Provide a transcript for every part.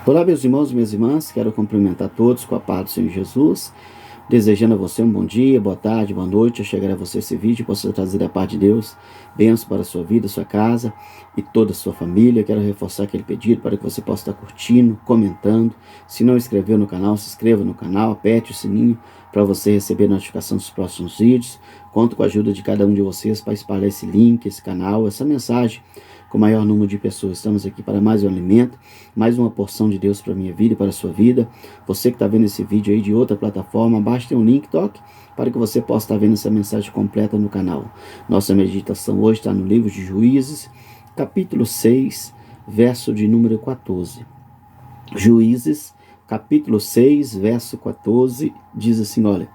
Olá, meus irmãos e minhas irmãs, quero cumprimentar todos com a paz do Senhor Jesus, desejando a você um bom dia, boa tarde, boa noite. Eu chegarei a você esse vídeo, possa trazer a paz de Deus, bênção para a sua vida, sua casa e toda a sua família. Quero reforçar aquele pedido para que você possa estar curtindo, comentando. Se não inscreveu no canal, se inscreva no canal, aperte o sininho para você receber notificação dos próximos vídeos. Conto com a ajuda de cada um de vocês para espalhar esse link, esse canal, essa mensagem com o maior número de pessoas. Estamos aqui para mais um alimento, mais uma porção de Deus para a minha vida e para a sua vida. Você que está vendo esse vídeo aí de outra plataforma, abaixo tem um link, toque, para que você possa estar vendo essa mensagem completa no canal. Nossa meditação hoje está no livro de Juízes, capítulo 6, verso de número 14. Juízes, capítulo 6, verso 14, diz assim, olha: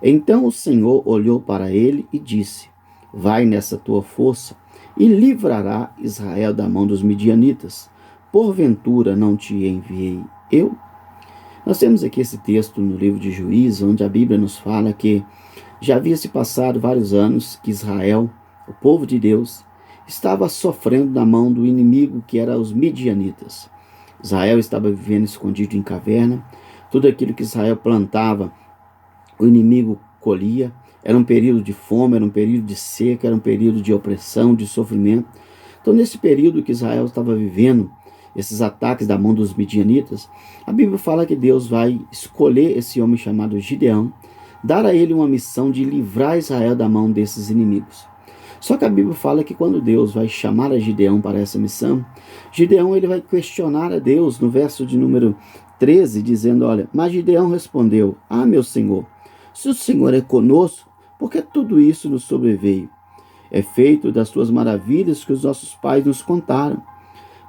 Então o Senhor olhou para ele e disse: Vai nessa tua força e livrará Israel da mão dos midianitas. Porventura não te enviei eu? Nós temos aqui esse texto no livro de Juízes, onde a Bíblia nos fala que já havia se passado vários anos que Israel, o povo de Deus, estava sofrendo da mão do inimigo que era os midianitas. Israel estava vivendo escondido em caverna. Tudo aquilo que Israel plantava, o inimigo colhia. Era um período de fome, era um período de seca, era um período de opressão, de sofrimento. Então, nesse período que Israel estava vivendo, esses ataques da mão dos midianitas, a Bíblia fala que Deus vai escolher esse homem chamado Gideão, dar a ele uma missão de livrar Israel da mão desses inimigos. Só que a Bíblia fala que quando Deus vai chamar a Gideão para essa missão, Gideão ele vai questionar a Deus no verso de número 13, dizendo, olha, mas Gideão respondeu: meu Senhor, se o Senhor é conosco, por que tudo isso nos sobreveio? É feito das tuas maravilhas que os nossos pais nos contaram.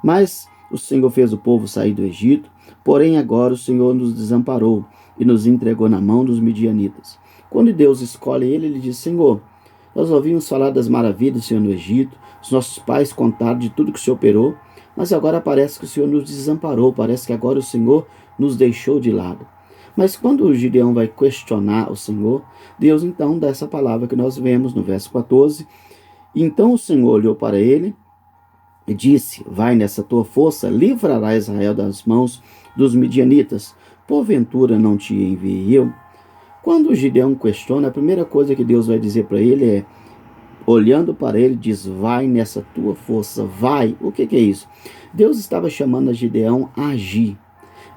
Mas o Senhor fez o povo sair do Egito, porém agora o Senhor nos desamparou e nos entregou na mão dos midianitas. Quando Deus escolhe ele diz: Senhor, nós ouvimos falar das maravilhas do Senhor no Egito, os nossos pais contaram de tudo que o Senhor operou, mas agora parece que o Senhor nos desamparou, parece que agora o Senhor nos deixou de lado. Mas quando o Gideão vai questionar o Senhor, Deus então dá essa palavra que nós vemos no verso 14. Então o Senhor olhou para ele e disse: Vai nessa tua força, livrará Israel das mãos dos midianitas. Porventura não te enviei eu? Quando o Gideão questiona, a primeira coisa que Deus vai dizer para ele é, olhando para ele, diz: Vai nessa tua força, vai. O que é isso? Deus estava chamando a Gideão a agir.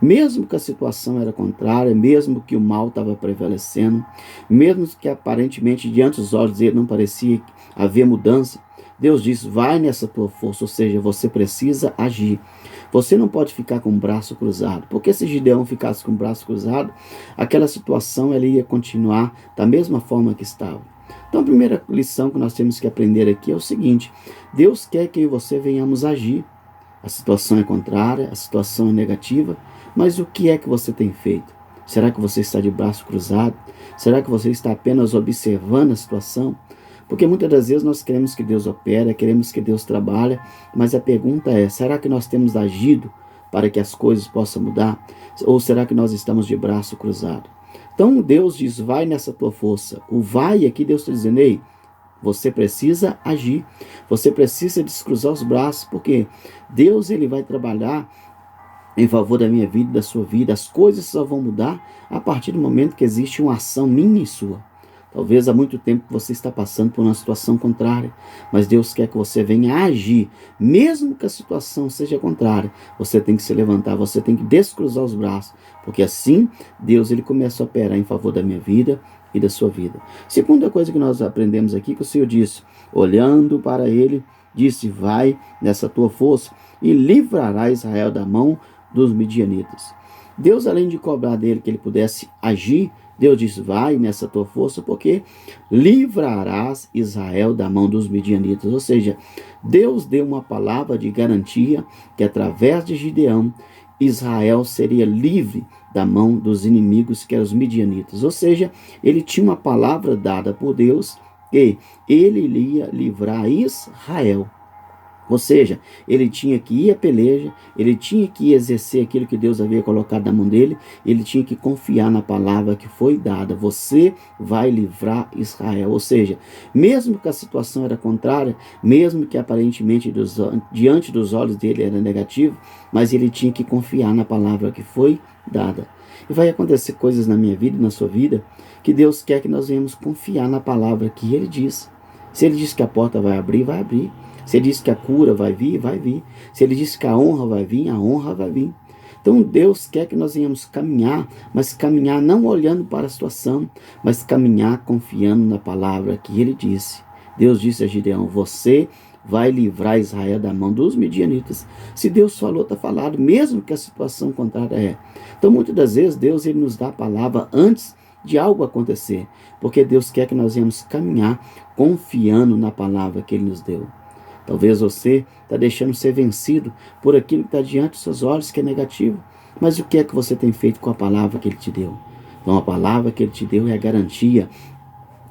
Mesmo que a situação era contrária, mesmo que o mal estava prevalecendo, mesmo que aparentemente diante dos olhos dele não parecia haver mudança, Deus diz: vai nessa tua força, ou seja, você precisa agir. Você não pode ficar com o braço cruzado, porque se Gideão ficasse com o braço cruzado, aquela situação ela ia continuar da mesma forma que estava. Então a primeira lição que nós temos que aprender aqui é o seguinte: Deus quer que você venhamos agir. A situação é contrária, a situação é negativa, mas o que é que você tem feito? Será que você está de braço cruzado? Será que você está apenas observando a situação? Porque muitas das vezes nós queremos que Deus opere, queremos que Deus trabalhe, mas a pergunta é, será que nós temos agido para que as coisas possam mudar? Ou será que nós estamos de braço cruzado? Então Deus diz: vai nessa tua força. O vai aqui Deus está dizendo: ei, você precisa agir, você precisa descruzar os braços, porque Deus ele vai trabalhar em favor da minha vida e da sua vida. As coisas só vão mudar a partir do momento que existe uma ação minha e sua. Talvez há muito tempo você está passando por uma situação contrária, mas Deus quer que você venha agir. Mesmo que a situação seja contrária, você tem que se levantar, você tem que descruzar os braços, porque assim Deus ele começa a operar em favor da minha vida e da sua vida. Segunda coisa que nós aprendemos aqui, que o Senhor disse, olhando para ele, disse: vai nessa tua força e livrará Israel da mão dos midianitas. Deus, além de cobrar dele que ele pudesse agir, Deus diz: vai nessa tua força, porque livrarás Israel da mão dos midianitas. Ou seja, Deus deu uma palavra de garantia que através de Gideão, Israel seria livre da mão dos inimigos, que eram os midianitas. Ou seja, ele tinha uma palavra dada por Deus que ele iria livrar Israel. Ou seja, ele tinha que ir à peleja, ele tinha que exercer aquilo que Deus havia colocado na mão dele, ele tinha que confiar na palavra que foi dada. Você vai livrar Israel. Ou seja, mesmo que a situação era contrária, mesmo que aparentemente diante dos olhos dele era negativo, mas ele tinha que confiar na palavra que foi dada. E vai acontecer coisas na minha vida e na sua vida que Deus quer que nós venhamos confiar na palavra que ele diz. Se ele diz que a porta vai abrir, vai abrir. Se ele diz que a cura vai vir, vai vir. Se ele diz que a honra vai vir, a honra vai vir. Então Deus quer que nós venhamos caminhar, mas caminhar não olhando para a situação, mas caminhar confiando na palavra que ele disse. Deus disse a Gideão: você vai livrar Israel da mão dos midianitas. Se Deus falou, está falado, mesmo que a situação contrária é. Então muitas das vezes Deus ele nos dá a palavra antes de algo acontecer, porque Deus quer que nós venhamos caminhar confiando na palavra que ele nos deu. Talvez você está deixando ser vencido por aquilo que está diante dos seus olhos, que é negativo. Mas o que é que você tem feito com a palavra que ele te deu? Então a palavra que ele te deu é a garantia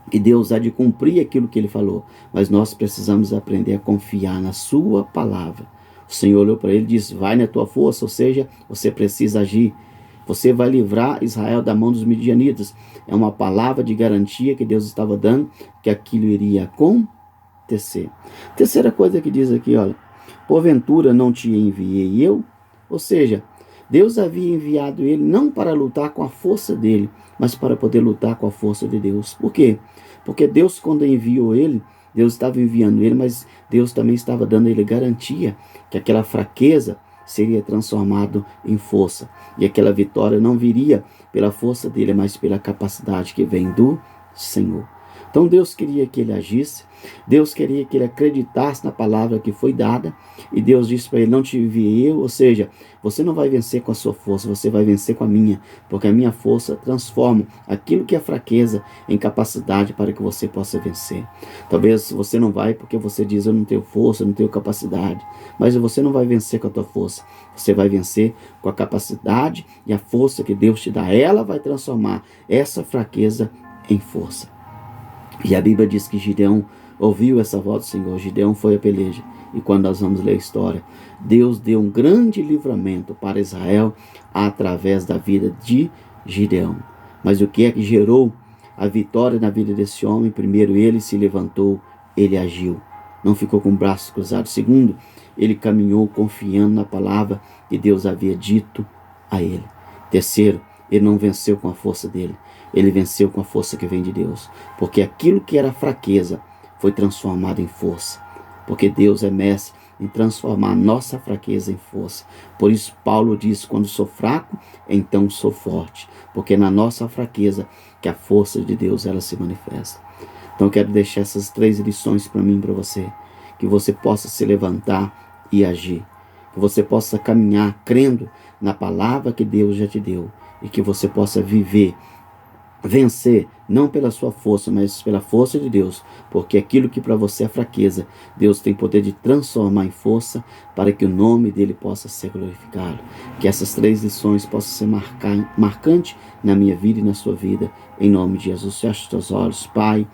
que Deus há de cumprir aquilo que ele falou. Mas nós precisamos aprender a confiar na sua palavra. O Senhor olhou para ele e disse: vai na tua força, ou seja, você precisa agir. Você vai livrar Israel da mão dos midianitas. É uma palavra de garantia que Deus estava dando, que aquilo iria acontecer. Terceira coisa que diz aqui, olha: porventura não te enviei eu? Ou seja, Deus havia enviado ele não para lutar com a força dele, mas para poder lutar com a força de Deus. Por quê? Porque Deus, quando enviou ele, Deus estava enviando ele, mas Deus também estava dando a ele garantia que aquela fraqueza seria transformado em força. E aquela vitória não viria pela força dele, mas pela capacidade que vem do Senhor. Então Deus queria que ele agisse, Deus queria que ele acreditasse na palavra que foi dada, e Deus disse para ele: não te enviei eu, ou seja, você não vai vencer com a sua força, você vai vencer com a minha, porque a minha força transforma aquilo que é fraqueza em capacidade para que você possa vencer. Talvez você não vai porque você diz: eu não tenho força, eu não tenho capacidade, mas você não vai vencer com a tua força, você vai vencer com a capacidade e a força que Deus te dá. Ela vai transformar essa fraqueza em força. E a Bíblia diz que Gideão ouviu essa voz do Senhor. Gideão foi à peleja. E quando nós vamos ler a história, Deus deu um grande livramento para Israel através da vida de Gideão. Mas o que é que gerou a vitória na vida desse homem? Primeiro, ele se levantou, ele agiu. Não ficou com o braço cruzado. Segundo, ele caminhou confiando na palavra que Deus havia dito a ele. Terceiro, ele não venceu com a força dele. Ele venceu com a força que vem de Deus. Porque aquilo que era fraqueza foi transformado em força. Porque Deus é mestre em transformar a nossa fraqueza em força. Por isso Paulo diz: quando sou fraco, então sou forte. Porque na nossa fraqueza que a força de Deus ela se manifesta. Então eu quero deixar essas 3 lições para mim e para você. Que você possa se levantar e agir. Que você possa caminhar crendo na palavra que Deus já te deu. E que você possa vencer, não pela sua força, mas pela força de Deus, porque aquilo que para você é fraqueza, Deus tem poder de transformar em força para que o nome dele possa ser glorificado. Que essas 3 lições possam ser marcantes na minha vida e na sua vida, em nome de Jesus. Feche os teus olhos, Pai.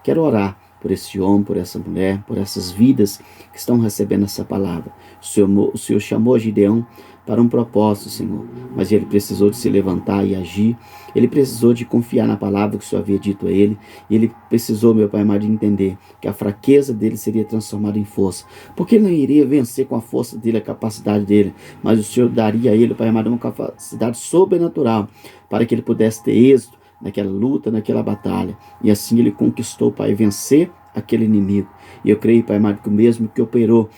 Quero orar por esse homem, por essa mulher, por essas vidas que estão recebendo essa palavra. O Senhor chamou Gideão para um propósito, Senhor, mas ele precisou de se levantar e agir. Ele precisou de confiar na palavra que o Senhor havia dito a ele, e ele precisou, meu Pai amado, de entender que a fraqueza dele seria transformada em força, porque ele não iria vencer com a força dele, a capacidade dele, mas o Senhor daria a ele, Pai amado, uma capacidade sobrenatural para que ele pudesse ter êxito naquela luta, naquela batalha, e assim ele conquistou, Pai, vencer aquele inimigo. E eu creio, Pai amado, que o mesmo que operou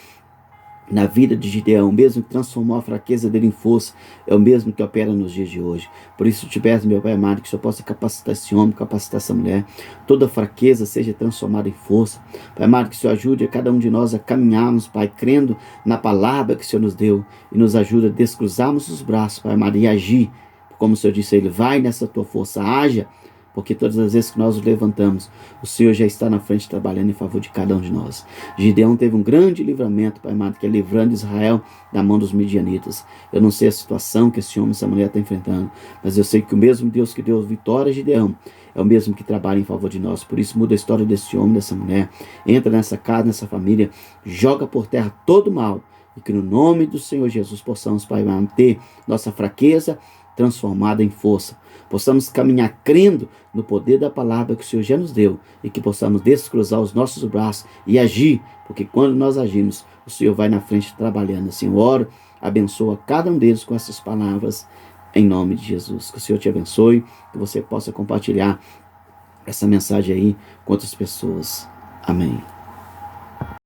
na vida de Gideão, mesmo que transformou a fraqueza dele em força, é o mesmo que opera nos dias de hoje. Por isso eu te peço, meu Pai amado, que o Senhor possa capacitar esse homem, capacitar essa mulher, toda fraqueza seja transformada em força. Pai amado, que o Senhor ajude a cada um de nós a caminharmos, Pai, crendo na palavra que o Senhor nos deu, e nos ajuda a descruzarmos os braços, Pai amado, e agir, como o Senhor disse a ele: vai nessa tua força, haja, porque todas as vezes que nós nos levantamos, o Senhor já está na frente trabalhando em favor de cada um de nós. Gideão teve um grande livramento, Pai amado, que é livrando Israel da mão dos midianitas. Eu não sei a situação que esse homem, essa mulher está enfrentando, mas eu sei que o mesmo Deus que deu vitória a Gideão é o mesmo que trabalha em favor de nós. Por isso muda a história desse homem, dessa mulher, entra nessa casa, nessa família, joga por terra todo o mal, e que no nome do Senhor Jesus possamos, Pai, manter nossa fraqueza transformada em força. Possamos caminhar crendo no poder da palavra que o Senhor já nos deu e que possamos descruzar os nossos braços e agir, porque quando nós agimos, o Senhor vai na frente trabalhando. Assim eu oro, abençoa cada um deles com essas palavras, em nome de Jesus. Que o Senhor te abençoe, que você possa compartilhar essa mensagem aí com outras pessoas. Amém.